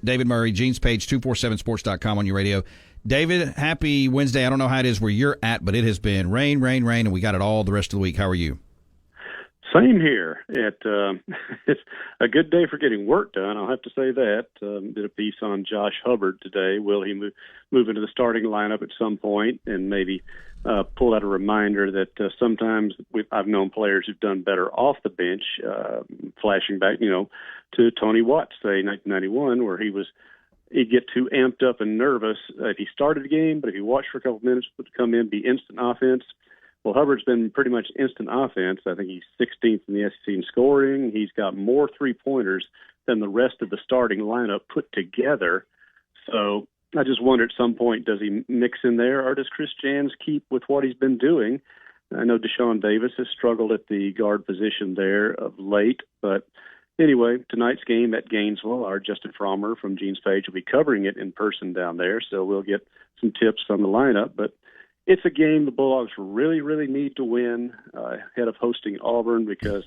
David Murray, Genespage, 247sports.com on your radio. David, happy Wednesday. I don't know how it is where you're at, but it has been rain, and we got it all the rest of the week. How are you? Same here. It's a good day for getting work done, I'll have to say that. Did a piece on Josh Hubbard today. Will he move into the starting lineup at some point, and maybe pull out a reminder that sometimes I've known players who've done better off the bench, flashing back, to Tony Watt, say, 1991, where he'd get too amped up and nervous if he started a game, but if he watched for a couple of minutes, would come in, be instant offense. Well, Hubbard's been pretty much instant offense. I think he's 16th in the SEC in scoring. He's got more three-pointers than the rest of the starting lineup put together. So I just wonder at some point, does he mix in there, or does Chris Jans keep with what he's been doing? I know Deshaun Davis has struggled at the guard position there of late. But anyway, tonight's game at Gainesville, our Justin Frommer from Genespage will be covering it in person down there, so we'll get some tips on the lineup. But it's a game the Bulldogs really, really need to win ahead of hosting Auburn, because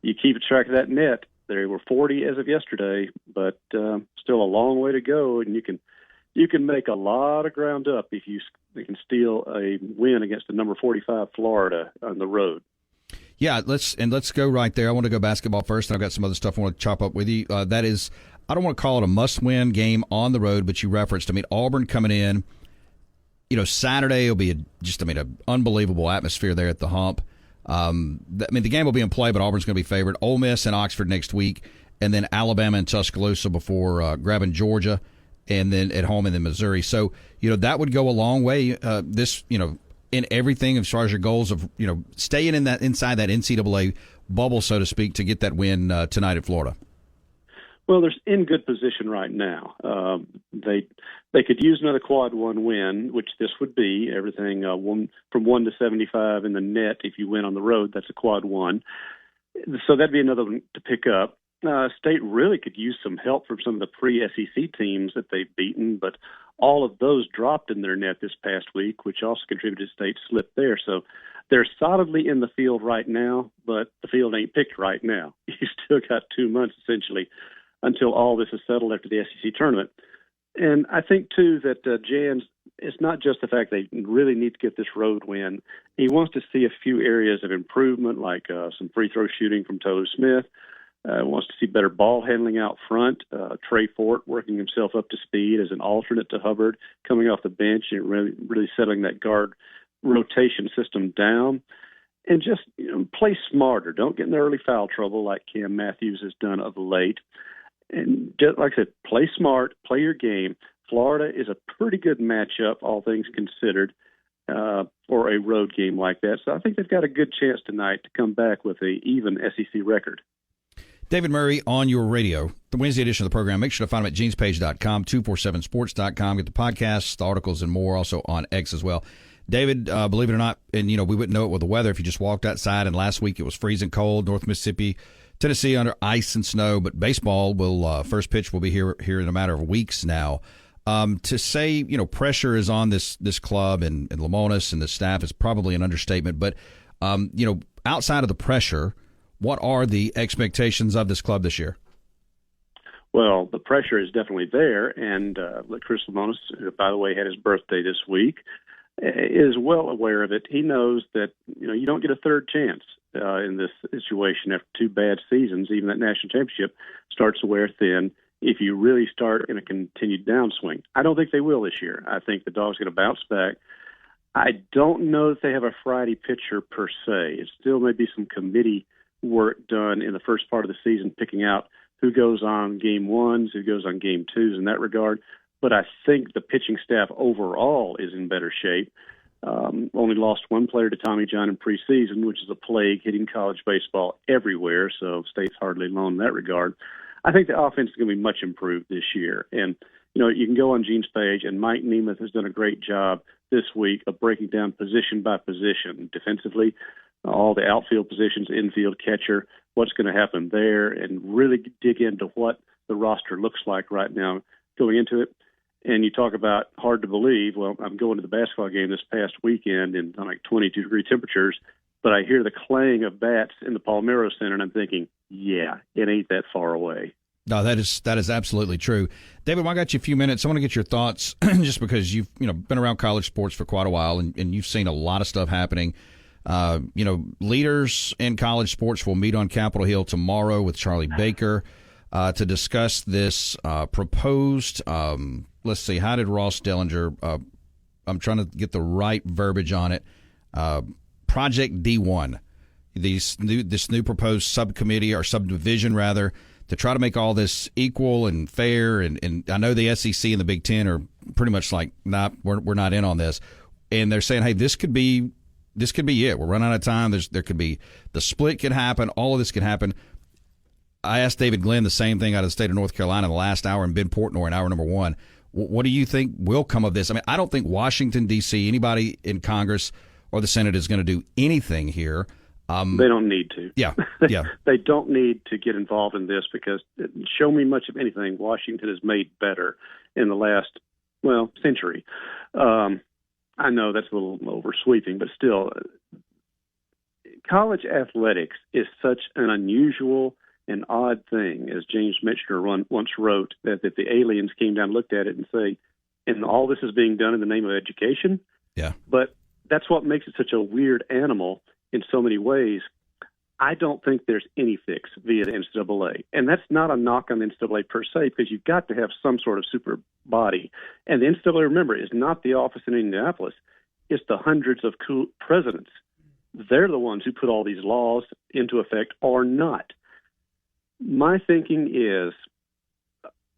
you keep track of that net. They were 40 as of yesterday, but still a long way to go, and you can make a lot of ground up if you can steal a win against the number 45 Florida on the road. Yeah, let's go right there. I want to go basketball first, and I've got some other stuff I want to chop up with you. That is, I don't want to call it a must-win game on the road, but you referenced, Auburn coming in. Saturday will be an unbelievable atmosphere there at the Hump. The game will be in play, but Auburn's going to be favored. Ole Miss and Oxford next week, and then Alabama and Tuscaloosa before grabbing Georgia, and then at home, and then Missouri. So, that would go a long way. In everything as far as your goals of, staying inside that NCAA bubble, so to speak, to get that win tonight at Florida. Well, they're in good position right now. They could use another quad one win, which this would be. Everything from 1 to 75 in the net. If you win on the road, that's a quad one. So that'd be another one to pick up. State really could use some help from some of the pre-SEC teams that they've beaten, but all of those dropped in their net this past week, which also contributed to State's slip there. So they're solidly in the field right now, but the field ain't picked right now. You still got 2 months, essentially, until all this is settled after the SEC tournament. And I think, too, that Jans, it's not just the fact they really need to get this road win. He wants to see a few areas of improvement, like some free throw shooting from Taylor Smith. Wants to see better ball handling out front. Trey Fort working himself up to speed as an alternate to Hubbard, coming off the bench and really settling that guard rotation system down. And just play smarter. Don't get in the early foul trouble like Cam Matthews has done of late. And just, like I said, play smart, play your game. Florida is a pretty good matchup, all things considered, for a road game like that. So I think they've got a good chance tonight to come back with an even SEC record. David Murray on your radio, the Wednesday edition of the program. Make sure to find him at genespage.com, 247sports.com. Get the podcasts, the articles, and more, also on X as well. David, believe it or not, and we wouldn't know it with the weather if you just walked outside, and last week it was freezing cold, North Mississippi, Tennessee under ice and snow, but baseball will first pitch will be here in a matter of weeks now. To say, pressure is on this club and Lamonis and the staff is probably an understatement, but, outside of the pressure, what are the expectations of this club this year? Well, the pressure is definitely there, and Chris Lamonis, who, by the way, had his birthday this week, is well aware of it. He knows that, you don't get a third chance in this situation after 2 bad seasons. Even that national championship starts to wear thin if you really start in a continued downswing. I don't think they will this year. I think the Dogs are going to bounce back. I don't know if they have a Friday pitcher per se. It still may be some committee work done in the first part of the season, picking out who goes on game ones, who goes on game twos in that regard. But I think the pitching staff overall is in better shape. Only lost one player to Tommy John in preseason, which is a plague hitting college baseball everywhere, so State's hardly alone in that regard. I think the offense is going to be much improved this year. And, you can go on Genespage, and Mike Nemeth has done a great job this week of breaking down position by position, defensively, all the outfield positions, infield, catcher, what's going to happen there, and really dig into what the roster looks like right now going into it. And you talk about hard to believe. Well, I'm going to the basketball game this past weekend in like 22-degree temperatures, but I hear the clang of bats in the Palmero Center, and I'm thinking, yeah, it ain't that far away. No, that is absolutely true. David, while I got you a few minutes, I want to get your thoughts, just because you've been around college sports for quite a while, and you've seen a lot of stuff happening. Leaders in college sports will meet on Capitol Hill tomorrow with Charlie Baker to discuss this proposed. Let's see, how did Ross Dellinger? I'm trying to get the right verbiage on it. Project D1, this new proposed subcommittee or subdivision rather, to try to make all this equal and fair. And I know the SEC and the Big Ten are pretty much like, nah, we're not in on this. And they're saying, hey, this could be it. We're running out of time. There could be the split could happen. All of this could happen. I asked David Glenn the same thing out of the state of North Carolina in the last hour, and Ben Portnoy in hour number one. What do you think will come of this? I mean, I don't think Washington, D.C., anybody in Congress or the Senate is going to do anything here. They don't need to. Yeah. They don't need to get involved in this, because show me much of anything Washington has made better in the last, century. I know that's a little oversweeping, but still, college athletics is such an unusual and odd thing, as James Michener once wrote, that the aliens came down and looked at it and say, and all this is being done in the name of education. Yeah. But that's what makes it such a weird animal in so many ways. I don't think there's any fix via the NCAA. And that's not a knock on the NCAA per se, because you've got to have some sort of super body. And the NCAA, remember, is not the office in Indianapolis. It's the hundreds of presidents. They're the ones who put all these laws into effect or not. My thinking is,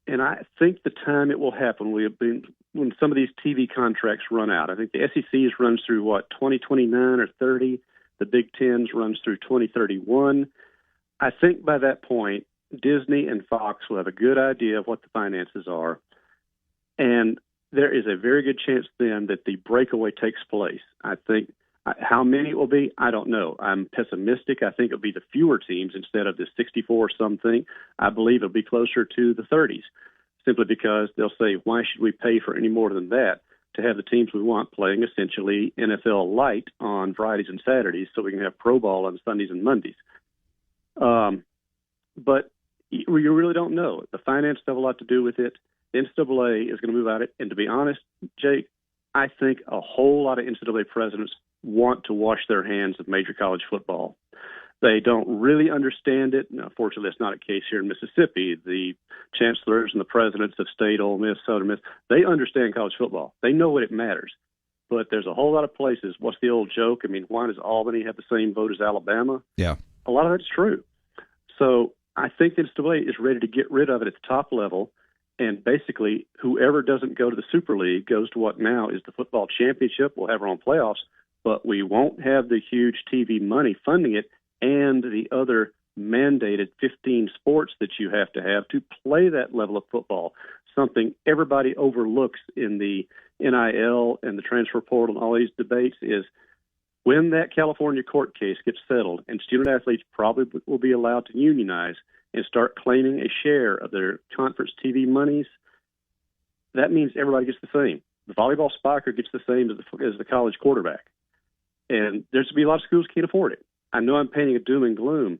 and I think the time it will happen when some of these TV contracts run out. I think the SEC's runs through, 2029 or 30? The Big Ten's runs through 2031. I think by that point, Disney and Fox will have a good idea of what the finances are. And there is a very good chance then that the breakaway takes place. I think how many it will be, I don't know. I'm pessimistic. I think it'll be the fewer teams instead of the 64 something. I believe it'll be closer to the 30s, simply because they'll say, why should we pay for any more than that to have the teams we want playing essentially NFL light on Fridays and Saturdays, so we can have pro ball on Sundays and Mondays. But you really don't know. The finance have a lot to do with it. The NCAA is going to move out it. And to be honest, Jake, I think a whole lot of NCAA presidents want to wash their hands of major college football. They don't really understand it. Now, fortunately, that's not a case here in Mississippi. The chancellors and the presidents of State, Ole Miss, Southern Miss, they understand college football. They know what it matters. But there's a whole lot of places. What's the old joke? I mean, why does Albany have the same vote as Alabama? Yeah. A lot of that's true. So I think the NCAA is ready to get rid of it at the top level. And basically, whoever doesn't go to the Super League goes to what now is the football championship. We'll have our own playoffs, but we won't have the huge TV money funding it and the other mandated 15 sports that you have to play that level of football, something everybody overlooks in the NIL and the transfer portal and all these debates, is when that California court case gets settled and student athletes probably will be allowed to unionize and start claiming a share of their conference TV monies, that means everybody gets the same. The volleyball spiker gets the same as the college quarterback. And there's going to be a lot of schools who can't afford it. I know I'm painting a doom and gloom,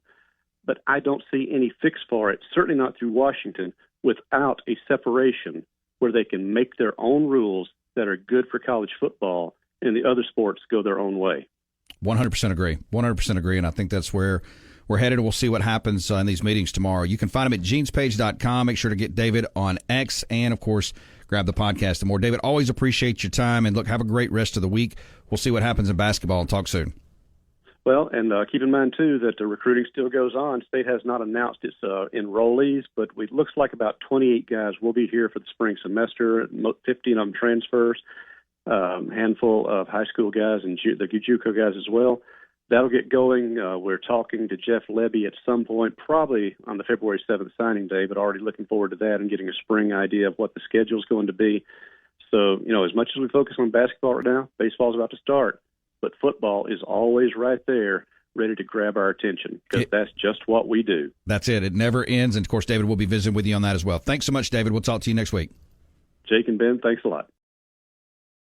but I don't see any fix for it, certainly not through Washington, without a separation where they can make their own rules that are good for college football and the other sports go their own way. 100% agree. 100% agree, and I think that's where we're headed. We'll see what happens in these meetings tomorrow. You can find them at genespage.com. Make sure to get David on X and, of course, grab the podcast and more. David, always appreciate your time, and look, have a great rest of the week. We'll see what happens in basketball and talk soon. Well, and keep in mind, too, that the recruiting still goes on. State has not announced its enrollees, but it looks like about 28 guys will be here for the spring semester, 15 of them transfers, handful of high school guys and the JUCO guys as well. That'll get going. We're talking to Jeff Lebby at some point, probably on the February 7th signing day, but already looking forward to that and getting a spring idea of what the schedule is going to be. So, as much as we focus on basketball right now, baseball's about to start. But football is always right there, ready to grab our attention, because that's just what we do. That's it. It never ends. And, of course, David will be visiting with you on that as well. Thanks so much, David. We'll talk to you next week. Jake and Ben, thanks a lot.